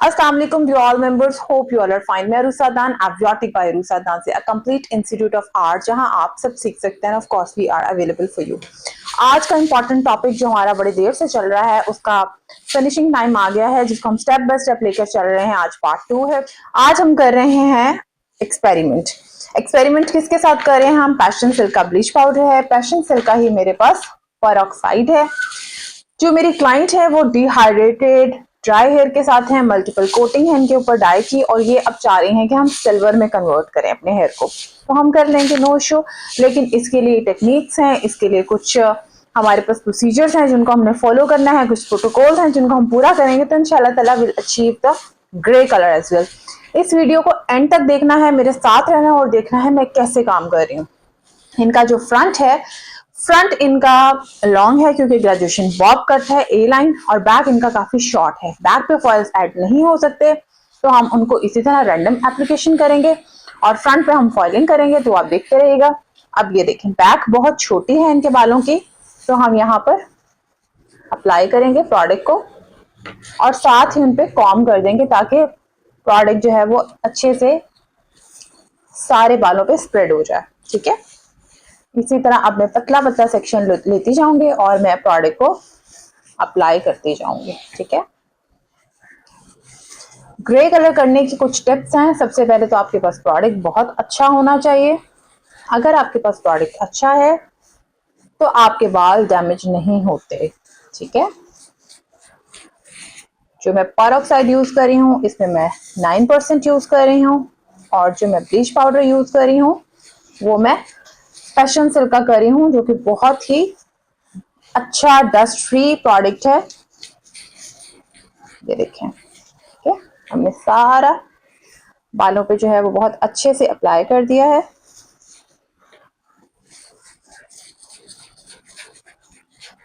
अस्सलाम वालेकुम to all members, hope you all are fine. मैं रुसादान एब्जॉटिक बाय रुसादान से, a complete institute of art जहां आप सब सीख सकते हैं। Of course we are available for you. आज का इंपॉर्टेंट टॉपिक जो हमारा बड़े देर से चल रहा है, उसका फिनिशिंग टाइम आ गया है, जिसको हम स्टेप बाय स्टेप लेकर चल रहे हैं। आज पार्ट 2 है। आज हम कर रहे हैं एक्सपेरिमेंट। एक्सपेरिमेंट किसके साथ कर रहे हैं हम? पैशन सिल्क का ब्लीच पाउडर है, पैशन सिल्क का ही मेरे पास पेरोक्साइड है। जो मेरी क्लाइंट है वो डिहाइड्रेटेड ड्राई हेयर के साथ हैं, मल्टीपल कोटिंग है इनके ऊपर डाई की, और ये अब चाह रही हैं कि हम सिल्वर में कन्वर्ट करें अपने हेयर को। तो हम कर लेंगे, नो इशू। लेकिन इसके लिए टेक्निक्स हैं, इसके लिए कुछ हमारे पास प्रोसीजर्स हैं जिनको हमने फॉलो करना है, कुछ प्रोटोकॉल्स हैं जिनको हम पूरा करेंगे, तो इंशाल्लाह ताला will achieve the grey colour as well. इस वीडियो को एंड तक देखना है, मेरे साथ रहना और देखना है मैं कैसे काम कर रही हूँ। इनका जो फ्रंट है, फ्रंट इनका लॉन्ग है क्योंकि ग्रेजुएशन बॉब कट है, ए लाइन, और बैक इनका काफी शॉर्ट है। बैक पे फॉइल्स ऐड नहीं हो सकते, तो हम उनको इसी तरह रैंडम एप्लीकेशन करेंगे और फ्रंट पे हम फॉइलिंग करेंगे, तो आप देखते रहिएगा। अब ये देखें, बैक बहुत छोटी है इनके बालों की, तो हम यहाँ पर अप्लाई करेंगे प्रोडक्ट को और साथ ही उन पे कॉम कर देंगे ताकि प्रोडक्ट जो है वो अच्छे से सारे बालों पे स्प्रेड हो जाए। ठीक है, इसी तरह अब मैं पतला पतला सेक्शन लेती जाऊंगी और मैं प्रोडक्ट को अप्लाई करती जाऊंगी। ठीक है, ग्रे कलर करने की कुछ टिप्स हैं। सबसे पहले तो आपके पास प्रोडक्ट बहुत अच्छा होना चाहिए। अगर आपके पास प्रोडक्ट अच्छा है तो आपके बाल डैमेज नहीं होते। ठीक है, जो मैं पेरोक्साइड यूज कर रही हूँ इसमें मैं 9% यूज कर रही हूँ, और जो मैं ब्लीच पाउडर यूज कर रही हूँ वो मैं पैशन सिल्क का कर रही हूँ, जो कि बहुत ही अच्छा डस्ट फ्री प्रोडक्ट है। ये देखें, ठीक है, हमने सारा बालों पे जो है वो बहुत अच्छे से अप्लाई कर दिया है।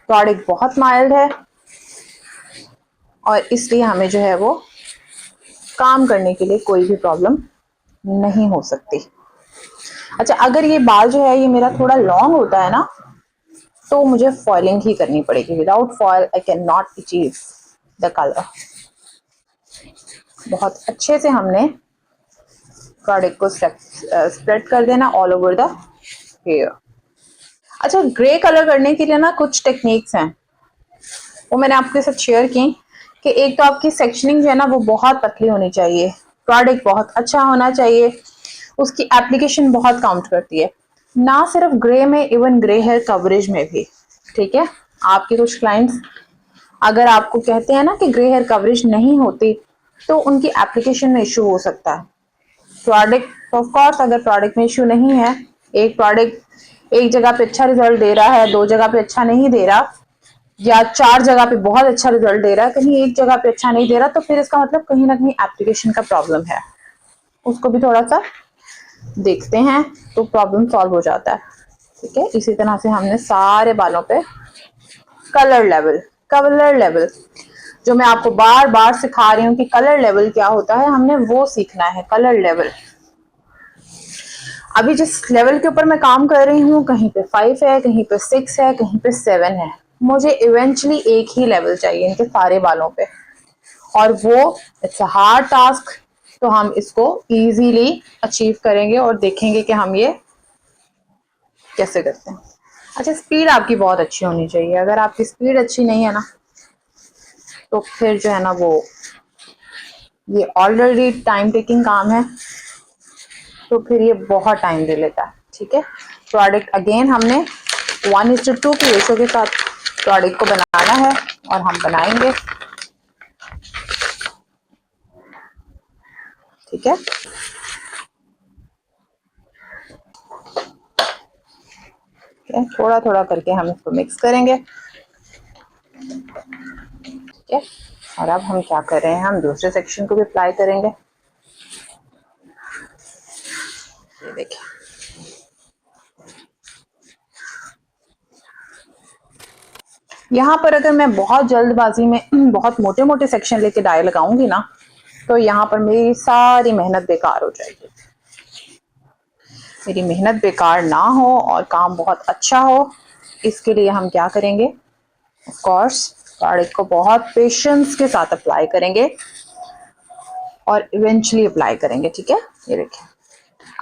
प्रोडक्ट बहुत माइल्ड है और इसलिए हमें जो है वो काम करने के लिए कोई भी प्रॉब्लम नहीं हो सकती। अच्छा, अगर ये बाल जो है ये मेरा थोड़ा लॉन्ग होता है ना, तो मुझे फॉइलिंग ही करनी पड़ेगी। Without foil I can not achieve the colour. बहुत अच्छे से हमने प्रोडक्ट को स्प्रेड कर देना ऑल ओवर द हेयर। अच्छा, ग्रे कलर करने के लिए ना कुछ टेक्निक्स हैं, वो मैंने आपके साथ शेयर की। कि एक तो आपकी सेक्शनिंग जो है ना वो बहुत पतली होनी चाहिए, प्रोडक्ट बहुत अच्छा होना चाहिए, उसकी एप्लीकेशन बहुत काउंट करती है, ना सिर्फ ग्रे में, इवन ग्रे हेयर कवरेज में भी। ठीक है, आपके कुछ क्लाइंट्स अगर आपको कहते हैं ना कि ग्रे हेयर कवरेज नहीं होती, तो उनकी एप्लीकेशन में इशू हो सकता है। प्रोडक्ट ऑफ कोर्स, अगर प्रोडक्ट में इशू नहीं है, एक प्रोडक्ट एक जगह पे अच्छा रिजल्ट दे रहा है, दो जगह पे अच्छा नहीं दे रहा, या चार जगह पे बहुत अच्छा रिजल्ट दे रहा है, कहीं एक जगह पे अच्छा नहीं दे रहा, तो फिर इसका मतलब कहीं ना कहीं एप्लीकेशन का प्रॉब्लम है। उसको भी थोड़ा सा देखते हैं तो प्रॉब्लम सॉल्व हो जाता है। ठीक है, इसी तरह से हमने सारे बालों पे कलर लेवल जो मैं आपको बार बार सिखा रही हूँ कि कलर लेवल क्या होता है, हमने वो सीखना है। कलर लेवल अभी जिस लेवल के ऊपर मैं काम कर रही हूँ, कहीं पे 5 है, कहीं पे 6 है, कहीं पे 7 है। मुझे इवेंचुअली एक ही लेवल चाहिए इनके सारे बालों पे, और वो इट्स अ हार्ड टास्क। तो हम इसको इजीली अचीव करेंगे और देखेंगे कि हम ये कैसे करते हैं। अच्छा, स्पीड आपकी बहुत अच्छी होनी चाहिए। अगर आपकी स्पीड अच्छी नहीं है ना, तो फिर जो है ना वो ये ऑलरेडी टाइम टेकिंग काम है, तो फिर ये बहुत टाइम ले लेता है। ठीक है, प्रोडक्ट अगेन हमने 1:2 की रेशो के साथ प्रोडक्ट को बनाना है और हम बनाएंगे। ठीक है, थोड़ा थोड़ा करके हम इसको मिक्स करेंगे। ठीक है, और अब हम क्या कर रहे हैं, हम दूसरे सेक्शन को भी अप्लाई करेंगे। ये देखिए, यहाँ पर अगर मैं बहुत जल्दबाजी में बहुत मोटे मोटे सेक्शन लेके डाई लगाऊंगी ना, तो यहाँ पर मेरी सारी मेहनत बेकार हो जाएगी। मेरी मेहनत बेकार ना हो और काम बहुत अच्छा हो, इसके लिए हम क्या करेंगे, ऑफ कोर्स प्रोडक्ट को बहुत पेशेंस के साथ अप्लाई करेंगे। और इवेंचुअली अप्लाई करेंगे। ठीक है, ये देखिए।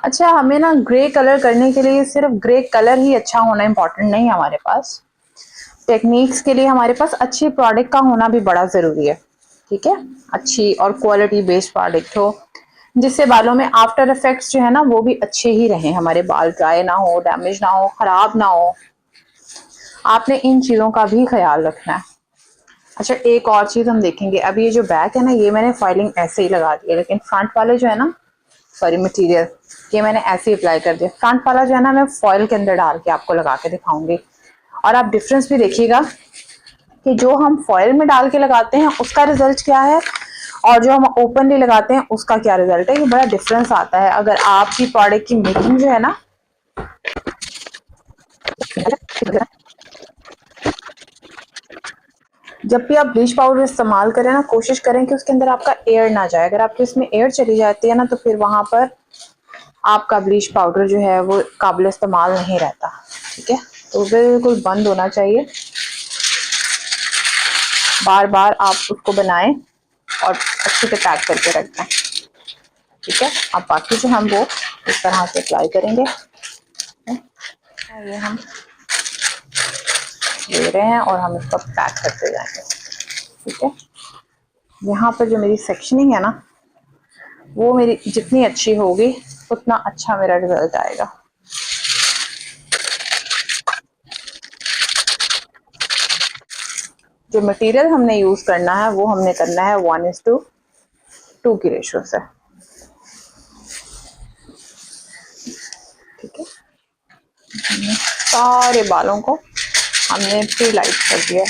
अच्छा, हमें ना ग्रे कलर करने के लिए सिर्फ ग्रे कलर ही अच्छा होना इम्पोर्टेंट नहीं है हमारे पास, टेक्निक्स के लिए हमारे पास अच्छी प्रोडक्ट का होना भी बड़ा ज़रूरी है। ठीक है, अच्छी और क्वालिटी बेस्ड प्रोडक्ट हो जिससे बालों में आफ्टर इफेक्ट्स जो है ना वो भी अच्छे ही रहें, हमारे बाल ड्राई ना हो, डैमेज ना हो, खराब ना हो। आपने इन चीज़ों का भी ख्याल रखना है। अच्छा, एक और चीज़ हम देखेंगे। अभी ये जो बैक है ना, ये मैंने फाइलिंग ऐसे ही लगा दी है, लेकिन फ्रंट वाले जो है ना, सॉरी मटेरियल, ये मैंने ऐसे ही अप्लाई कर दिया। फ्रंट वाला जो है ना मैं फॉइल के अंदर डाल के आपको लगा के दिखाऊंगी, और आप डिफरेंस भी देखिएगा कि जो हम फॉइल में डाल के लगाते हैं उसका रिजल्ट क्या है और जो हम ओपनली लगाते हैं उसका क्या रिजल्ट है। ये बड़ा डिफरेंस आता है अगर आपकी प्रोडक्ट की मेकिंग जो है ना, जब भी आप ब्लीच पाउडर इस्तेमाल करें ना, कोशिश करें कि उसके अंदर आपका एयर ना जाए। अगर आपके इसमें एयर चली जाती है ना तो फिर वहां पर आपका ब्लीच पाउडर जो है वो काबिल इस्तेमाल नहीं रहता। ठीक है, तो बिल्कुल बंद होना चाहिए। बार बार आप उसको बनाएं और अच्छे से पैक करके रख दें। ठीक है, अब बाकी जो हम वो इस तरह से अप्लाई करेंगे। ये हम ले रहे हैं और हम इसको पैक करते जाएंगे। ठीक है, यहाँ पर जो मेरी सेक्शनिंग है ना, वो मेरी जितनी अच्छी होगी उतना अच्छा मेरा रिजल्ट आएगा। जो मटेरियल हमने यूज करना है वो हमने करना है 1:2 की रेशो से। ठीक है, सारे बालों को हमने प्री लाइट कर दिया।